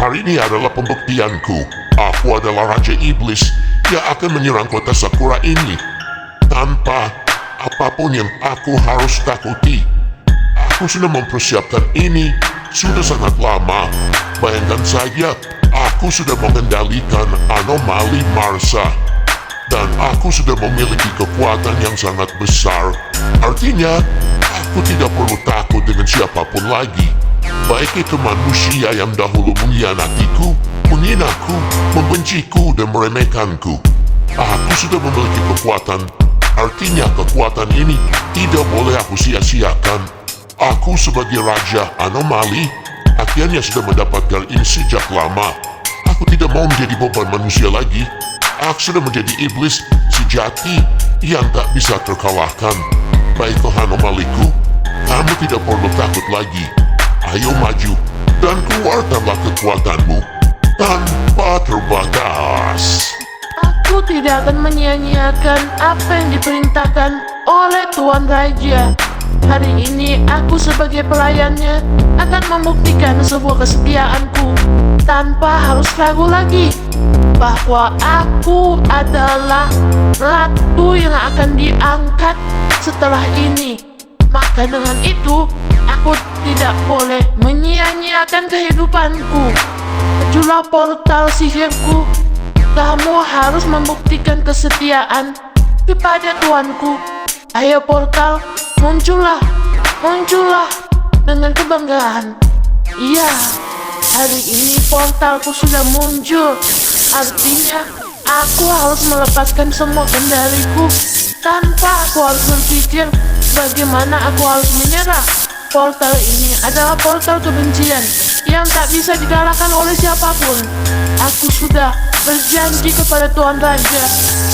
Hari ini adalah pembuktianku. Aku adalah Raja Iblis yang akan menyerang kota Sakura ini. Tanpa apapun yang aku harus takuti. Aku sudah mempersiapkan ini sudah sangat lama. Bayangkan saja, aku sudah mengendalikan anomali Marsa. Dan aku sudah memiliki kekuatan yang sangat besar. Artinya, aku tidak perlu takut dengan siapapun lagi. Baik itu manusia yang dahulu mengkhianatiku, menghinaku, membenciku, dan meremehkanku. Aku sudah memiliki kekuatan. Artinya kekuatan ini tidak boleh aku sia-siakan. Aku sebagai Raja Anomali akhirnya sudah mendapatkan ini sejak lama. Aku tidak mau menjadi beban manusia lagi. Aku sudah menjadi iblis sejati yang tak bisa terkalahkan. Baiklah anomaliku, kamu tidak perlu takut lagi. Ayo maju dan keluarkanlah kekuatanmu tanpa terbatas. Aku tidak akan menyia-nyiakan apa yang diperintahkan oleh Tuan Raja. Hari ini aku sebagai pelayannya akan membuktikan sebuah kesetiaanku tanpa harus ragu lagi bahwa aku adalah ratu yang akan diangkat setelah ini. Maka dengan itu, aku tidak boleh menyia-nyiakan kehidupanku. Majulah portal sihirku. Kamu harus membuktikan kesetiaan kepada tuanku. Ayo portal, muncullah dengan kebanggaan. Iya, hari ini portalku sudah muncul. Artinya, aku harus melepaskan semua kendaliku tanpa aku harus berpikir bagaimana aku harus menyerah. Portal ini adalah portal kebencian yang tak bisa dikalahkan oleh siapapun. Aku sudah berjanji kepada Tuan Raja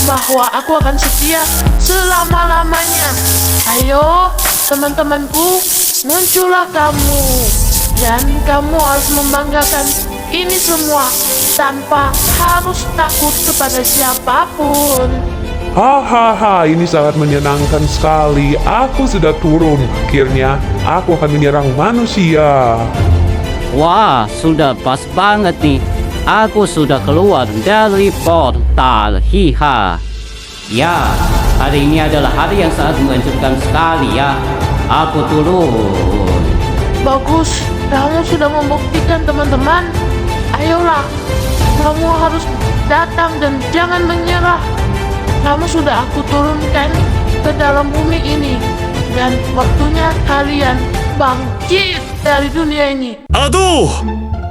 bahwa aku akan setia selama-lamanya. Ayo, teman-temanku, muncullah kamu. Dan kamu harus membanggakan ini semua tanpa harus takut kepada siapapun. Hahaha, ini sangat menyenangkan sekali. Aku sudah turun. Akhirnya, aku akan menyerang manusia. Wah, sudah pas banget nih. Aku sudah keluar dari portal. Hiha. Ya, hari ini adalah hari yang sangat mengejutkan sekali ya. Aku turun. Bagus, kamu sudah membuktikan teman-teman. Ayolah, kamu harus datang dan jangan menyerah. Kamu sudah aku turunkan ke dalam bumi ini. Dan waktunya kalian bangkit dari dunia ini. Aduh,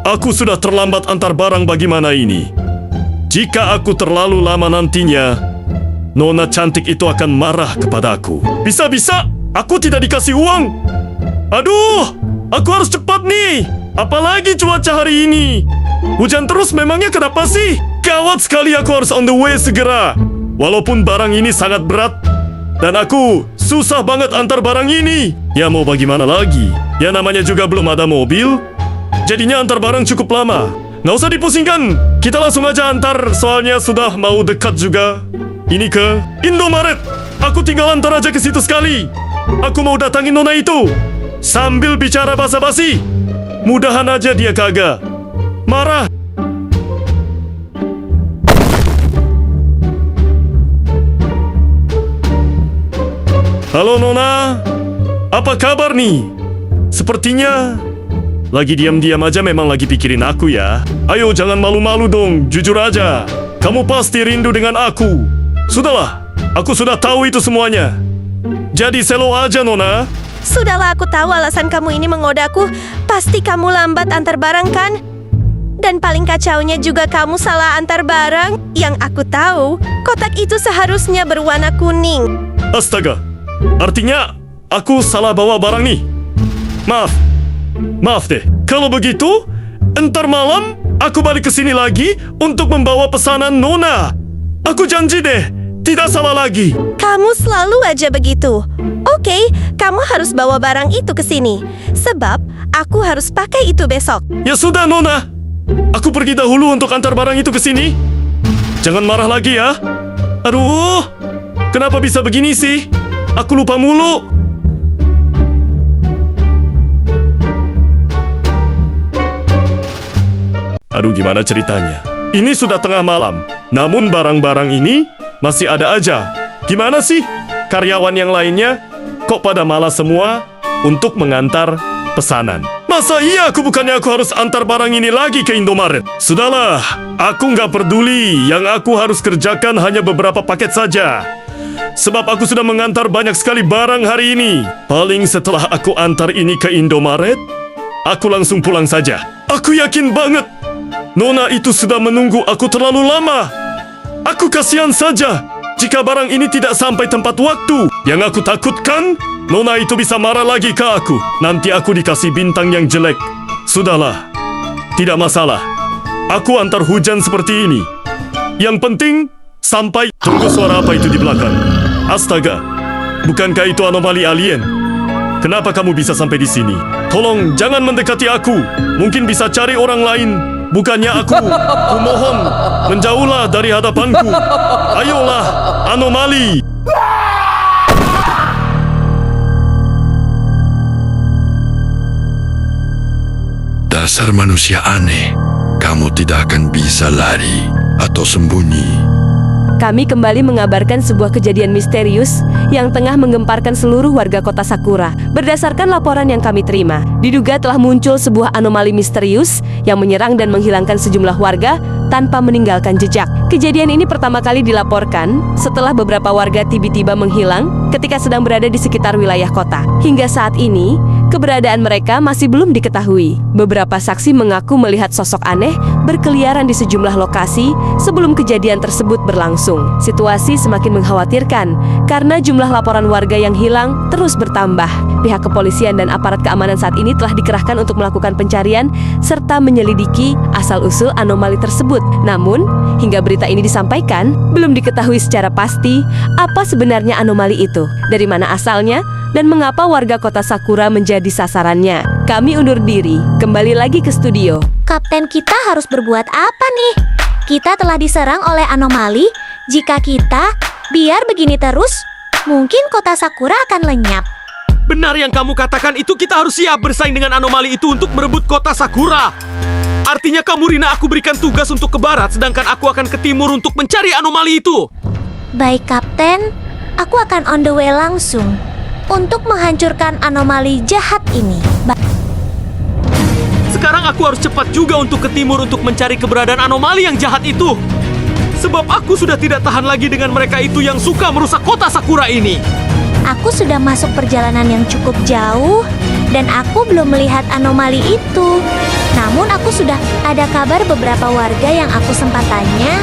aku sudah terlambat antar barang bagaimana ini. Jika aku terlalu lama nantinya, Nona cantik itu akan marah kepadaku. Bisa-bisa aku tidak dikasih uang. Aduh, aku harus cepat nih. Apalagi cuaca hari ini. Hujan terus memangnya kenapa sih? Gawat sekali, aku harus on the way segera. Walaupun barang ini sangat berat dan aku susah banget antar barang ini. Ya mau bagaimana lagi? Ya namanya juga belum ada mobil. Jadinya antar barang cukup lama. Nggak usah dipusingkan. Kita langsung aja antar soalnya sudah mau dekat juga. Ini ke Indomaret. Aku tinggal antar aja ke situ sekali. Aku mau datangin Nona itu. Sambil bicara basa-basi. Mudahan aja dia kagak marah. Halo Nona, apa kabar nih? Sepertinya lagi diam-diam aja memang lagi pikirin aku ya. Ayo jangan malu-malu dong, jujur aja. Kamu pasti rindu dengan aku. Sudahlah, aku sudah tahu itu semuanya. Jadi selo aja Nona. Sudahlah, aku tahu alasan kamu ini mengodaku. Pasti kamu lambat antar barang kan? Dan paling kacaunya juga kamu salah antar barang. Yang aku tahu, kotak itu seharusnya berwarna kuning. Astaga, artinya aku salah bawa barang nih. Maaf deh. Kalau begitu, entar malam aku balik ke sini lagi untuk membawa pesanan Nona. Aku janji deh, tidak salah lagi. Kamu selalu aja begitu. Oke, kamu harus bawa barang itu ke sini. Sebab aku harus pakai itu besok. Ya sudah Nona. Aku pergi dahulu untuk antar barang itu ke sini. Jangan marah lagi ya. Aduh, kenapa bisa begini sih? Aku lupa mulu. Aduh, gimana ceritanya? Ini sudah tengah malam, namun barang-barang ini masih ada aja. Gimana sih? Karyawan yang lainnya kok pada malas semua untuk mengantar pesanan? Masa iya bukannya aku harus antar barang ini lagi ke Indomaret? Sudahlah, aku nggak peduli. Yang aku harus kerjakan hanya beberapa paket saja. Sebab aku sudah mengantar banyak sekali barang hari ini. Paling setelah aku antar ini ke Indomaret, aku langsung pulang saja. Aku yakin banget Nona itu sudah menunggu aku terlalu lama. Aku kasihan saja jika barang ini tidak sampai tempat waktu. Yang aku takutkan, Nona itu bisa marah lagi ke aku. Nanti aku dikasih bintang yang jelek. Sudahlah, tidak masalah. Aku antar hujan seperti ini. Yang penting, sampai... Tunggu, suara apa itu di belakang? Astaga, bukankah itu anomali alien? Kenapa kamu bisa sampai di sini? Tolong, jangan mendekati aku. Mungkin bisa cari orang lain. Bukannya aku. Kumohon, menjauhlah dari hadapanku. Ayolah, anomali. Dasar manusia aneh, kamu tidak akan bisa lari atau sembunyi. Kami kembali mengabarkan sebuah kejadian misterius yang tengah menggemparkan seluruh warga kota Sakura. Berdasarkan laporan yang kami terima, diduga telah muncul sebuah anomali misterius yang menyerang dan menghilangkan sejumlah warga tanpa meninggalkan jejak. Kejadian ini pertama kali dilaporkan setelah beberapa warga tiba-tiba menghilang ketika sedang berada di sekitar wilayah kota. Hingga saat ini, keberadaan mereka masih belum diketahui. Beberapa saksi mengaku melihat sosok aneh berkeliaran di sejumlah lokasi sebelum kejadian tersebut berlangsung. Situasi semakin mengkhawatirkan karena jumlah laporan warga yang hilang terus bertambah. Pihak kepolisian dan aparat keamanan saat ini telah dikerahkan untuk melakukan pencarian serta menyelidiki asal-usul anomali tersebut. Namun, hingga berita ini disampaikan, belum diketahui secara pasti apa sebenarnya anomali itu, dari mana asalnya, dan mengapa warga kota Sakura menjadi sasarannya. Kami undur diri, kembali lagi ke studio. Kapten kita harus berbuat apa nih? Kita telah diserang oleh anomali. Jika kita biar begini terus, mungkin kota Sakura akan lenyap. Benar yang kamu katakan itu, kita harus siap bersaing dengan anomali itu untuk merebut kota Sakura. Artinya kamu, Rina, aku berikan tugas untuk ke barat, sedangkan aku akan ke timur untuk mencari anomali itu. Baik, Kapten. Aku akan on the way langsung untuk menghancurkan anomali jahat ini. Sekarang aku harus cepat juga untuk ke timur untuk mencari keberadaan anomali yang jahat itu. Sebab aku sudah tidak tahan lagi dengan mereka itu yang suka merusak kota Sakura ini. Aku sudah masuk perjalanan yang cukup jauh dan aku belum melihat anomali itu. Namun aku sudah ada kabar beberapa warga yang aku sempat tanya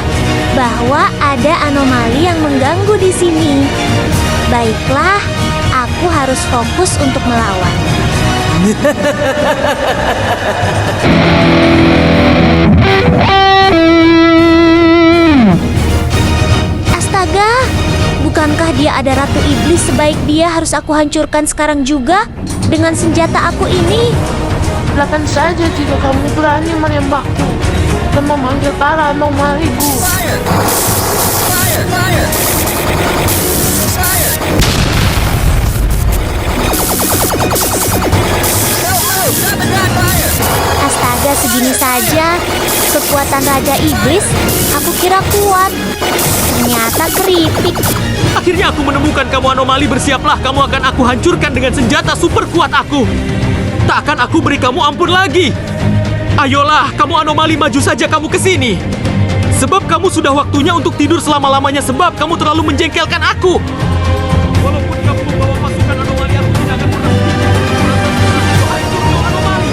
bahwa ada anomali yang mengganggu di sini. Baiklah, aku harus fokus untuk melawan. Astaga, bukankah dia ada Ratu Iblis? Sebaik dia harus aku hancurkan sekarang juga dengan senjata aku ini. Silakan saja jika kamu berani menembakku dan memanggil para anomaliku. Astaga, segini saja kekuatan Raja Iblis. Aku kira kuat, ternyata keripik. Akhirnya aku menemukan kamu, anomali. Bersiaplah, kamu akan aku hancurkan dengan senjata super kuat aku. Tak akan aku beri kamu ampun lagi. Ayolah, kamu anomali, maju saja kamu ke sini. Sebab kamu sudah waktunya untuk tidur selama-lamanya, sebab kamu terlalu menjengkelkan aku. Walaupun kamu membawa pasukan anomali, aku tidak akan pernah anomali.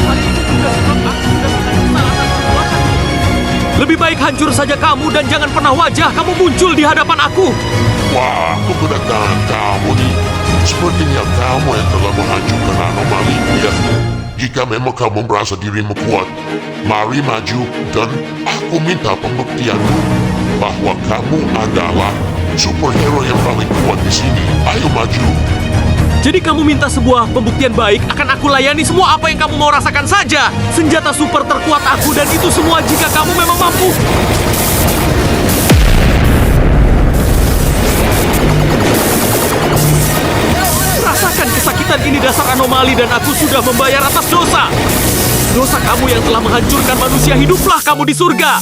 Hari ini juga sebab aku sudah menyesal atas perbuatanku. Lebih baik hancur saja kamu dan jangan pernah wajah kamu muncul di hadapan aku. Wah, aku kedatangan kamu nih. Sepertinya kamu yang telah menghancurkan anomali ya. Jika memang kamu merasa dirimu kuat, mari maju dan aku minta pembuktianmu bahwa kamu adalah superhero yang paling kuat di sini. Ayo maju. Jadi kamu minta sebuah pembuktian? Baik, akan aku layani semua apa yang kamu mau rasakan saja. Senjata super terkuat aku, dan itu semua jika kamu memang mampu. Rasakan kesakitan ini, dasar anomali, dan aku sudah membayar atas dosa. dosa kamu yang telah menghancurkan manusia, hiduplah kamu di surga.